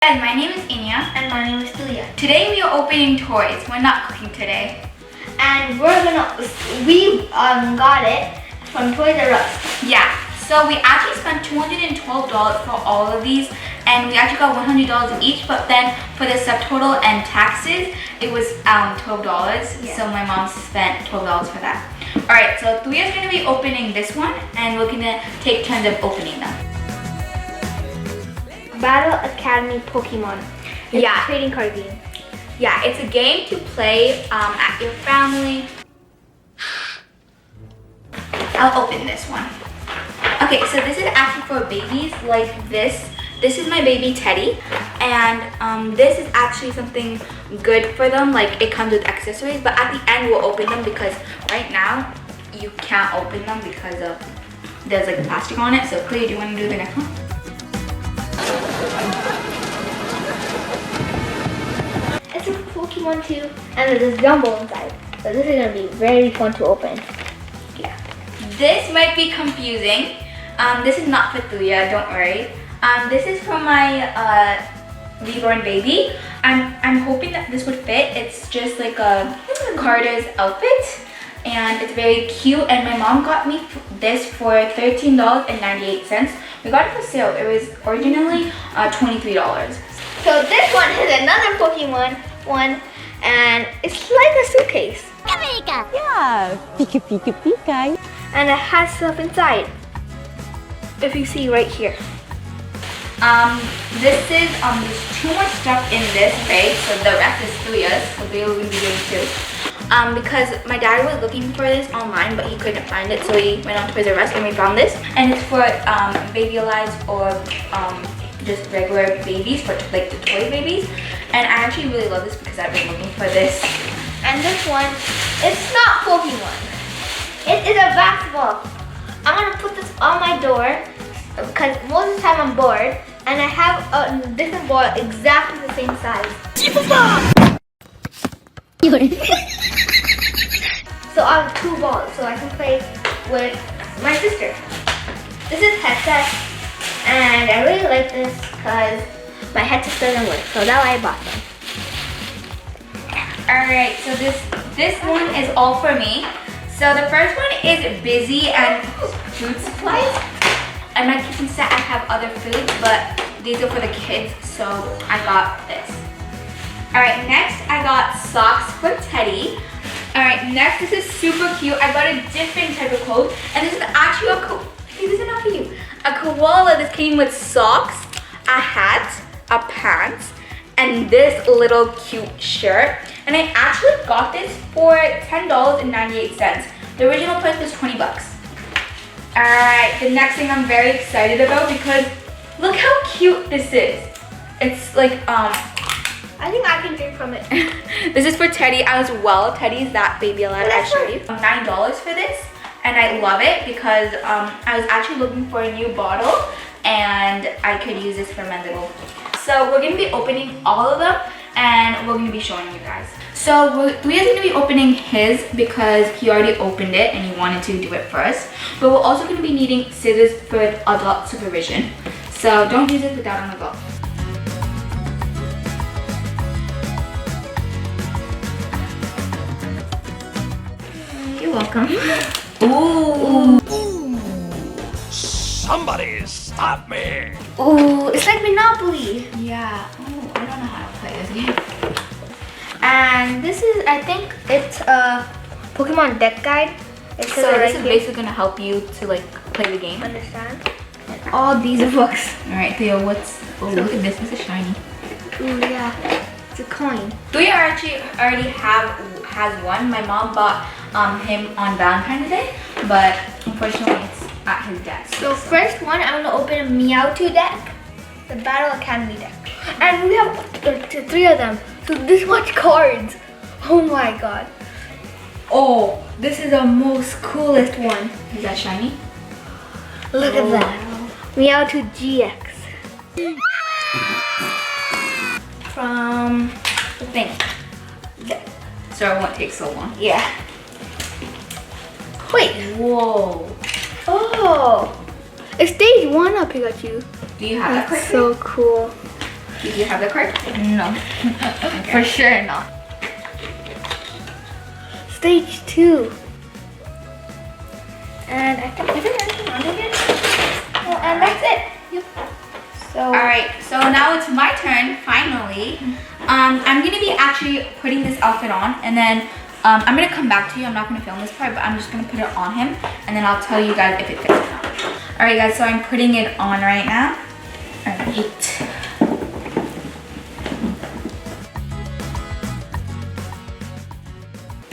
Guys, my name is Iniya and my name is Thuya. Today we are opening toys. We're not cooking today. And we got it from Toys R Us. Yeah, so we actually spent $212 for all of these, and we actually got $100 each, but then for the subtotal and taxes, it was $12. Yeah. So my mom spent $12 for that. Alright, so Thuya's going to be opening this one, and we're going to take turns of opening them. Battle Academy Pokemon. It's Yeah. a trading card game. Yeah, it's a game to play at your family. I'll open this one. Okay, so this is actually for babies like this. This is my baby Teddy, and this is actually something good for them. Like, it comes with accessories, but at the end we'll open them because right now you can't open them because of there's like plastic on it. So Clay, do you want to do the next one? It's a Pokemon too, and there's a Jumbo inside. So this is gonna be very fun to open. Yeah. This might be confusing. This is not for Thuya, don't worry. This is for my Reborn baby. I'm hoping that this would fit. It's just like a Carter's outfit, and it's very cute. And my mom got me this for $13.98. We got it for sale. It was originally $23. So this one is another Pokemon one, and it's like a suitcase. Yeah, pika pika pika. And it has stuff inside. If you see right here. This is there's too much stuff in this bag, so the rest is Thuya's. So Thuya will be doing too. Because my dad was looking for this online, but he couldn't find it, so he went on Toys R Us and we found this. And it's for baby alives or just regular babies, for like the toy babies. And I actually really love this because I've been looking for this. And this one, it's not Pokemon. It is a basketball. I'm gonna put this on my door because most of the time I'm bored, and I have a different ball exactly the same size. So I have two balls, so I can play with my sister. This is headset, and I really like this because my headset doesn't work, so that's why I bought them. Alright, so this one is all for me. So the first one is busy and food supplies. In my kitchen set I have other foods, but these are for the kids, so I got this. Alright, next I got socks for Teddy. Alright, next, this is super cute. I got a different type of coat, and this is actually a coat. Hey, this is not for you. A koala. This came with socks, a hat, a pants, and this little cute shirt. And I actually got this for $10.98. The original price was 20 bucks. Alright, the next thing I'm very excited about because look how cute this is. It's like, I think I can drink from it. This is for Teddy as well. Teddy's that baby alive I showed you. $9 for this, and I love it because I was actually looking for a new bottle and I could use this for my little. So we're going to be opening all of them and we're going to be showing you guys. So Thuya's going to be opening his because he already opened it and he wanted to do it first. But we're also going to be needing scissors for adult supervision. So don't use it without an adult. You're welcome. Ooh. Somebody stop me! Ooh, it's like Monopoly. Yeah. Oh, I don't know how to play this game. And this is, I think it's a Pokemon deck guide. It's So this is basically gonna help you to like play the game. Understand? And all these are books. All right, Thuya, what's? Oh, look at this. This is shiny. Ooh, yeah. It's a coin. Thuya actually already has one. My mom bought him on Valentine's Day, but unfortunately it's at his desk. So first one, I'm gonna open a Meowth deck, the Battle Academy deck, and we have three of them. So this much cards. Oh my god. Oh, this is the most coolest one. Is that shiny? Look at that. Meowth GX. From the thing. So it won't take so long. Yeah. Wait. Whoa. Oh. It's stage 1 of Pikachu. Do you have that That's card? so cool. Do you have the card? No. Okay. For sure not. Stage 2. And I think everything under it. Oh, and that's it. Yep. So. Alright, so now it's my turn, finally. I'm going to be actually putting this outfit on, and then I'm going to come back to you. I'm not going to film this part, but I'm just going to put it on him, and then I'll tell you guys if it fits or not. Alright guys, so I'm putting it on right now. Alright.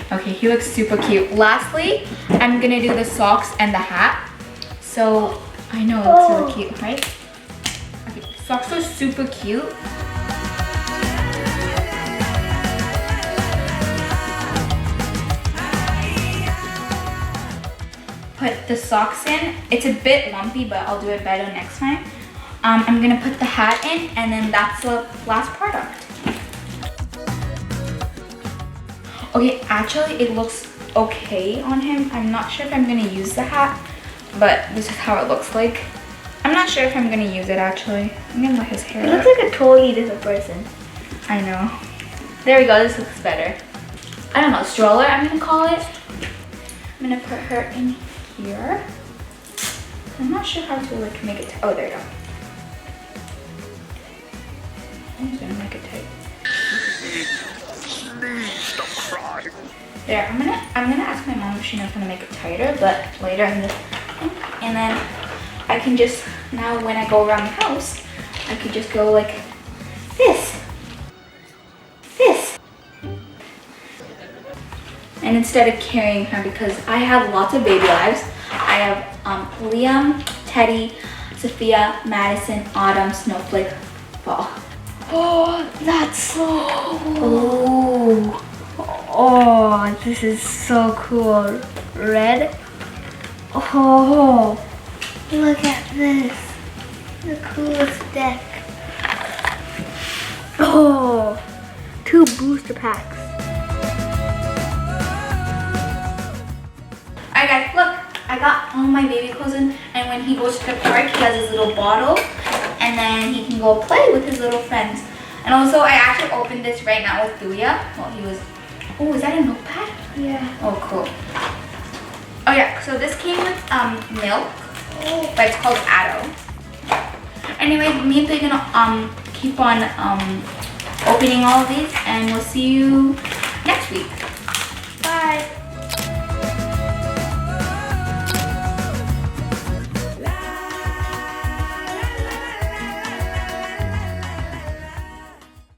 Okay, he looks super cute. Lastly, I'm gonna do the socks and the hat. So, I know it looks really cute, right? Okay, socks are super cute. Put the socks in. It's a bit lumpy, but I'll do it better next time. I'm gonna put the hat in, and then that's the last product. Okay, actually it looks okay on him. I'm not sure if I'm gonna use the hat, but this is how it looks like. I'm not sure if I'm gonna use it actually. I'm gonna let his hair It looks like a totally different person. I know. There we go, this looks better. I don't know, stroller I'm gonna call it. I'm gonna put her in here. I'm not sure how to like make it, oh there you go. I'm just gonna make it tight. There, I'm gonna ask my mom if she knows how to make it tighter, but later in this thing. And then I can just, now when I go around the house, I could just go like this. This. And instead of carrying her, because I have lots of baby lives, I have Liam, Teddy, Sophia, Madison, Autumn, Snowflake, Fall. Oh, that's so cool. Oh. Oh, this is so cool. Red. Oh, look at this. The coolest deck. Oh, 2 booster packs. Alright guys, look, I got all my baby clothes in, and when he goes to the park, he has his little bottle, and then he can go play with his little friends. And also, I actually opened this right now with Thuya while he was, oh, is that a notepad? Yeah. Oh, cool. Oh yeah, so this came with milk, but it's called Addo. Anyway, me and Thuya are gonna keep on opening all of these, and we'll see you next week.